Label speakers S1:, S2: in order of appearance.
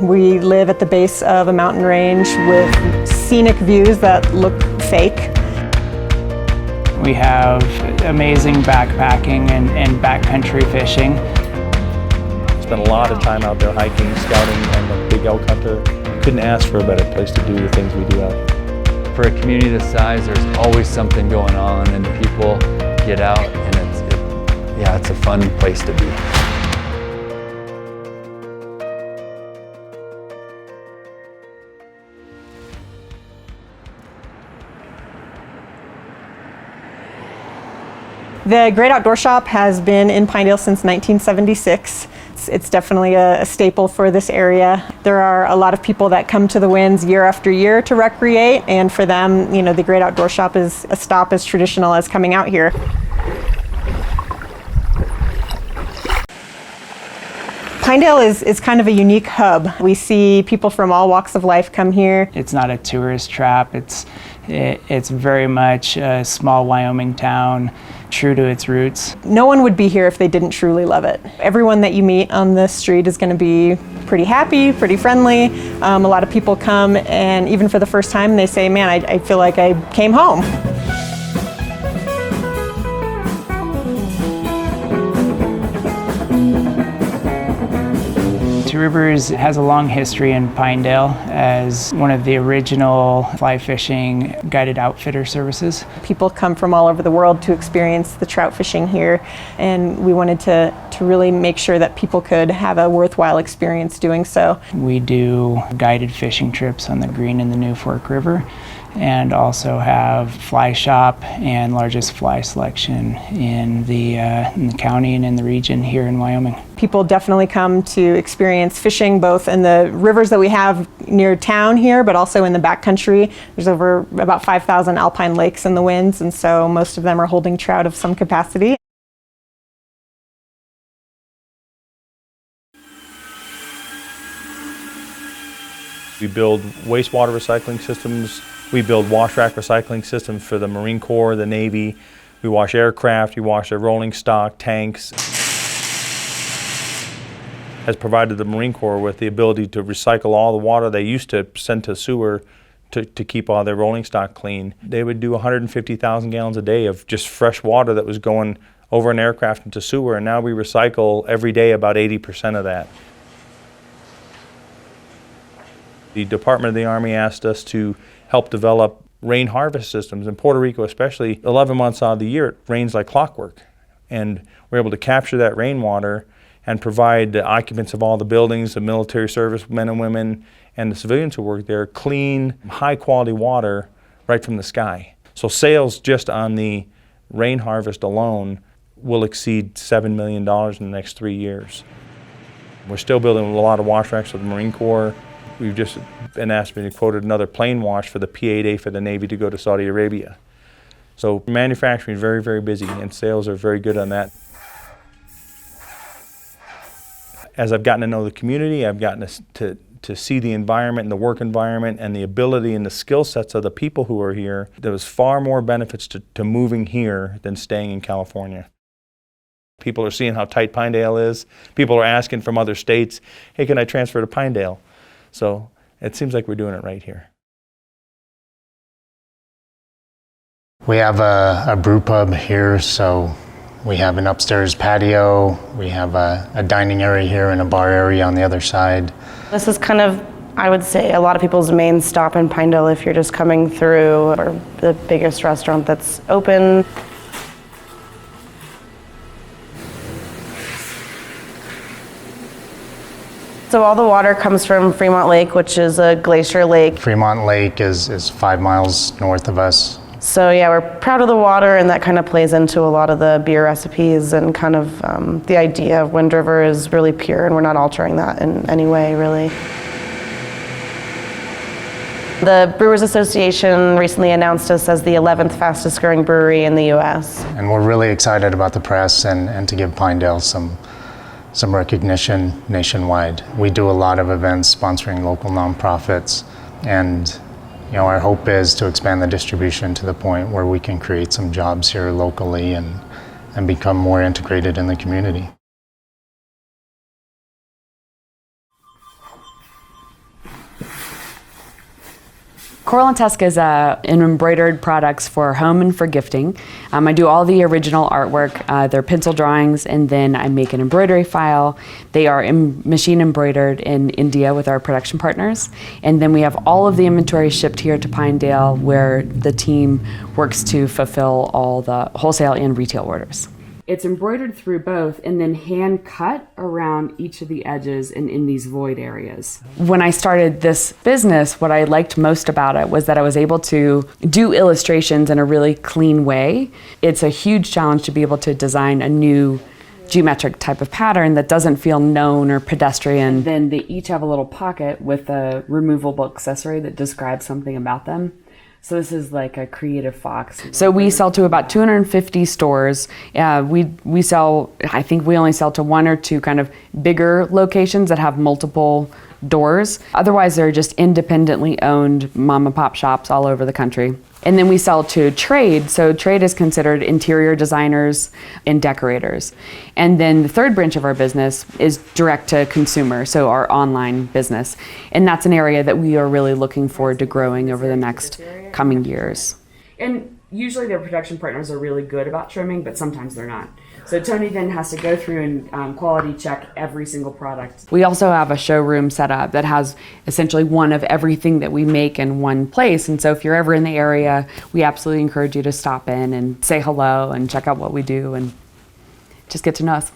S1: We live at the base of a mountain range with scenic views that look fake.
S2: We have amazing backpacking and backcountry fishing.
S3: Spent a lot of time out there hiking, scouting. I'm a big elk hunter. Couldn't ask for a better place to do the things we do out here.
S4: For a community this size, there's always something going on, and people get out, and it's a fun place to be.
S1: The Great Outdoor Shop has been in Pinedale since 1976. It's definitely a staple for this area. There are a lot of people that come to the Winds year after year to recreate, and for them, the Great Outdoor Shop is a stop as traditional as coming out here. Pinedale is kind of a unique hub. We see people from all walks of life come here.
S2: It's not a tourist trap. It's very much a small Wyoming town, true to its roots.
S1: No one would be here if they didn't truly love it. Everyone that you meet on the street is going to be pretty happy, pretty friendly. A lot of people come, and even for the first time, they say, man, I feel like I came home.
S2: Two Rivers has a long history in Pinedale as one of the original fly fishing guided outfitter services.
S1: People come from all over the world to experience the trout fishing here, and we wanted to really make sure that people could have a worthwhile experience doing so.
S2: We do guided fishing trips on the Green and the New Fork River, and also have fly shop and largest fly selection in the county and in the region here in Wyoming.
S1: People definitely come to experience fishing both in the rivers that we have near town here, but also in the backcountry. There's over about 5,000 alpine lakes in the Winds, and so most of them are holding trout of some capacity.
S3: We build wastewater recycling systems. We build wash rack recycling systems for the Marine Corps, the Navy. We wash aircraft, we wash their rolling stock, tanks. Has provided the Marine Corps with the ability to recycle all the water they used to send to sewer to keep all their rolling stock clean. They would do 150,000 gallons a day of just fresh water that was going over an aircraft into sewer, and now we recycle every day about 80% of that. The Department of the Army asked us to help develop rain harvest systems. In Puerto Rico especially, 11 months out of the year it rains like clockwork. And we're able to capture that rainwater and provide the occupants of all the buildings, the military service men and women, and the civilians who work there, clean, high quality water right from the sky. So sales just on the rain harvest alone will exceed $7 million in the next 3 years. We're still building a lot of wash racks with the Marine Corps. We've just been asked to quote another plane wash for the P-8A for the Navy to go to Saudi Arabia. So manufacturing is very, very busy, and sales are very good on that. As I've gotten to know the community, I've gotten to see the environment and the work environment and the ability and the skill sets of the people who are here. There was far more benefits to moving here than staying in California. People are seeing how tight Pinedale is. People are asking from other states, hey, can I transfer to Pinedale? So it seems like we're doing it right here.
S5: We have a brew pub here, so we have an upstairs patio, we have a dining area here and a bar area on the other side.
S6: This is kind of, I would say, a lot of people's main stop in Pinedale if you're just coming through, or the biggest restaurant that's open. So all the water comes from Fremont Lake, which is a glacier lake.
S5: Fremont Lake is 5 miles north of us.
S6: So yeah, we're proud of the water, and that kind of plays into a lot of the beer recipes and kind of the idea of Wind River is really pure, and we're not altering that in any way, really. The Brewers Association recently announced us as the 11th fastest growing brewery in the U.S.
S5: And we're really excited about the press and to give Pinedale some recognition nationwide. We do a lot of events sponsoring local nonprofits, and our hope is to expand the distribution to the point where we can create some jobs here locally and become more integrated in the community.
S7: Coral and Tusk is an embroidered products for home and for gifting. I do all the original artwork. They're pencil drawings, and then I make an embroidery file. They are machine embroidered in India with our production partners. And then we have all of the inventory shipped here to Pinedale, where the team works to fulfill all the wholesale and retail orders. It's embroidered through both and then hand cut around each of the edges and in these void areas. When I started this business, what I liked most about it was that I was able to do illustrations in a really clean way. It's a huge challenge to be able to design a new geometric type of pattern that doesn't feel known or pedestrian. Then they each have a little pocket with a removable accessory that describes something about them. So this is like a creative fox. So we sell to about 250 stores. We sell, I think we only sell to 1 or 2 kind of bigger locations that have multiple doors. Otherwise, they're just independently owned mom and pop shops all over the country. And then we sell to trade. So trade is considered interior designers and decorators. And then the third branch of our business is direct to consumer, so our online business. And that's an area that we are really looking forward to growing over the next coming years. And usually their production partners are really good about trimming, but sometimes they're not. So Tony then has to go through and quality check every single product. We also have a showroom set up that has essentially one of everything that we make in one place. And so if you're ever in the area, we absolutely encourage you to stop in and say hello and check out what we do and just get to know us.